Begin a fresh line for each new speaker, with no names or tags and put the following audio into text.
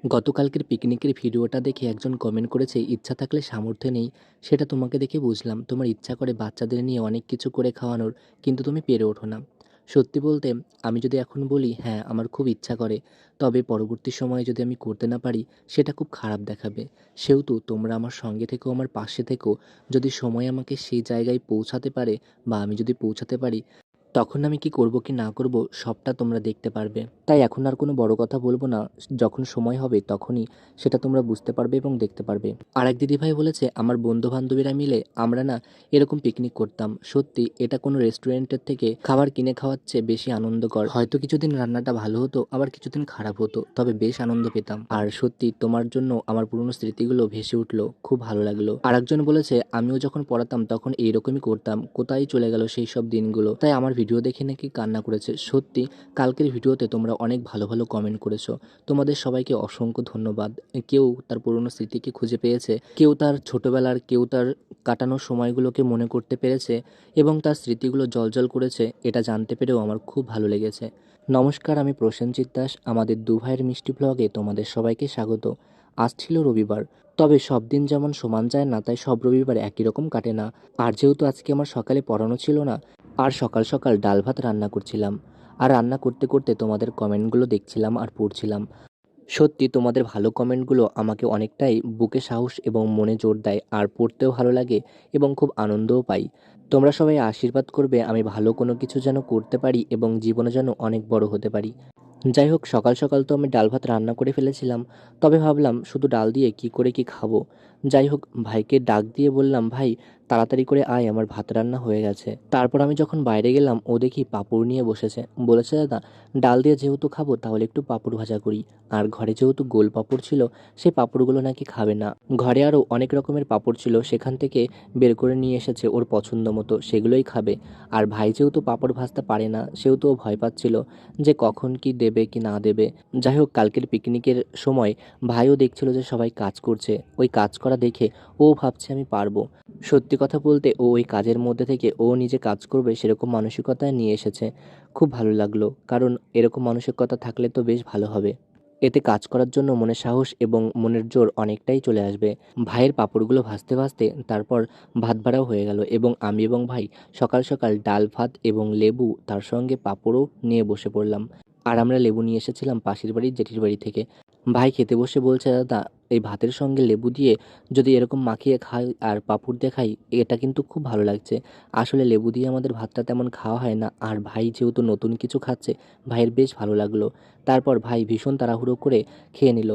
গতকালকের পিকনিকের ভিডিওটা দেখে একজন কমেন্ট করেছে, ইচ্ছা থাকলে সামর্থ্য নেই। সেটা তোমাকে দেখে বুঝলাম তোমার ইচ্ছা করে বাচ্চাদের নিয়ে অনেক কিছু করে খাওয়ানোর, কিন্তু তুমি পেরে ওঠো না। সত্যি বলতে, আমি যদি এখন বলি হ্যাঁ আমার খুব ইচ্ছা করে, তবে পরবর্তী সময়ে যদি আমি করতে না পারি সেটা খুব খারাপ দেখাবে। সেহেতু তোমরা আমার সঙ্গে থেকেও আমার পাশে থেকেও, যদি সময় আমাকে সেই জায়গায় পৌঁছাতে পারে বা আমি যদি পৌঁছাতে পারি, তখন আমি কি করব কি না করব সবটা তোমরা দেখতে পারবে। তাই এখন আর কোনো বড় কথা বলবো না। যখন সময় হবে তখনই সেটা তোমরা বুঝতে পারবে এবং দেখতে পারবে। আরেক দিদিভাই বলেছে, আমার বন্ধু-বান্ধবীরা মিলে আমরা না এরকম পিকনিক করতাম। সত্যি এটা কোনো রেস্টুরেন্টের থেকে খাবার কিনে খাওয়ার চেয়ে বেশি আনন্দকর। হয়তো কিছুদিন রান্নাটা ভালো হতো, আবার কিছুদিন খারাপ হতো, তবে বেশ আনন্দ পেতাম। আর সত্যি তোমার জন্য আমার পুরনো স্মৃতিগুলো ভেসে উঠলো, খুব ভালো লাগলো। আরেকজন বলেছে, আমিও যখন পড়াতাম তখন এইরকমই করতাম, কোথায় চলে গেল সেই সব দিনগুলো। তাই আমার ভিডিও দেখে নাকি কান্না করেছে। সত্যি কালকের ভিডিওতে তোমরা অনেক ভালো ভালো কমেন্ট করেছো। তোমাদের সবাইকে অসংখ্য ধন্যবাদ। কেউ তার পুরনো স্মৃতিকে খুঁজে পেয়েছে, কেউ তার ছোটবেলার, কেউ তার কাটানোর সময়গুলোকে মনে করতে পেরেছে এবং তার স্মৃতিগুলো জ্বলজ্বল করেছে। এটা জানতে পেরেও আমার খুব ভালো লেগেছে। নমস্কার, আমি প্রসেনজিৎ দাস। আমাদের দু ভাইয়ের মিষ্টি ব্লগে তোমাদের সবাইকে স্বাগত। আজ ছিল রবিবার, তবে সব দিন যেমন সমান যায় না, তাই সব রবিবার একই রকম কাটে না। আর যেহেতু আজকে আমার সকালে পড়ানো ছিল না, আর সকাল সকাল ডাল ভাত রান্না করছিলাম, আর রান্না করতে করতে তোমাদের কমেন্টগুলো দেখছিলাম আর পড়ছিলাম। সত্যি তোমাদের ভালো কমেন্টগুলো আমাকে অনেকটাই বুকে সাহস এবং মনে জোর দেয়, আর পড়তেও ভালো লাগে এবং খুব আনন্দও পাই। তোমরা সবাই আশীর্বাদ করবে আমি ভালো কোনো কিছু যেন করতে পারি এবং জীবনে যেন অনেক বড় হতে পারি। যাই হোক, সকাল সকাল তো আমি ডাল ভাত রান্না করে ফেলেছিলাম, তবে ভাবলাম শুধু ডাল দিয়ে কি করে কি খাবো। যাই হোক, ভাইকে ডাক দিয়ে বললাম, ভাই তাড়াতাড়ি করে আয়, আমার ভাত রান্না হয়ে গেছে। তারপর আমি যখন বাইরে গেলাম, ও দেখি পাঁপড় নিয়ে বসেছে। বলেছে, দাদা ডাল দিয়ে যেহেতু খাবো তাহলে একটু পাঁপড় ভাজা করি। আর ঘরে যেহেতু গোল পাঁপড় ছিল, সেই পাঁপড়গুলো নাকি খাবে না। ঘরে আরও অনেক রকমের পাঁপড় ছিল, সেখান থেকে বের করে নিয়ে এসেছে ওর পছন্দ মতো, সেগুলোই খাবে। আর ভাই যেহেতু পাঁপড় ভাজতে পারে না, সেহেতু ও ভয় পাচ্ছিল যে কখন কি দেবে কি না দেবে। যাই হোক, কালকের পিকনিকের সময় ভাইও দেখছিল যে সবাই কাজ করছে, ওই কাজ করা দেখে ও ভাবছে আমি পারবো। সত্যি কথা বলতে, ও ওই কাজের মধ্যে থেকে ও নিজে কাজ করবে সেরকম মানসিকতায় নিয়ে এসেছে। খুব ভালো লাগলো, কারণ এরকম মানসিকতা থাকলে তো বেশ ভালো হবে। এতে কাজ করার জন্য মনে সাহস এবং মনের জোর অনেকটাই চলে আসবে। ভাইয়ের পাঁপড়গুলো ভাজতে ভাজতে তারপর ভাত বাড়াও হয়ে গেল এবং আমি এবং ভাই সকাল সকাল ডাল ভাত এবং লেবু, তার সঙ্গে পাঁপড়ও নিয়ে বসে পড়লাম। আর আমরা লেবু নিয়ে এসেছিলাম পাশের বাড়ির জেঠির বাড়ি থেকে। ভাই খেতে বসে বলছে, দাদা এই ভাতের সঙ্গে লেবু দিয়ে যদি এরকম মাখিয়ে খাই আর পাঁপড় দিয়ে খাই, এটা কিন্তু খুব ভালো লাগছে। আসলে লেবু দিয়ে আমাদের ভাতটা তেমন খাওয়া হয় না, আর ভাই যেহেতু নতুন কিছু খাচ্ছে, ভাইয়ের বেশ ভালো লাগলো। তারপর ভাই ভীষণ তাড়াহুড়ো করে খেয়ে নিল।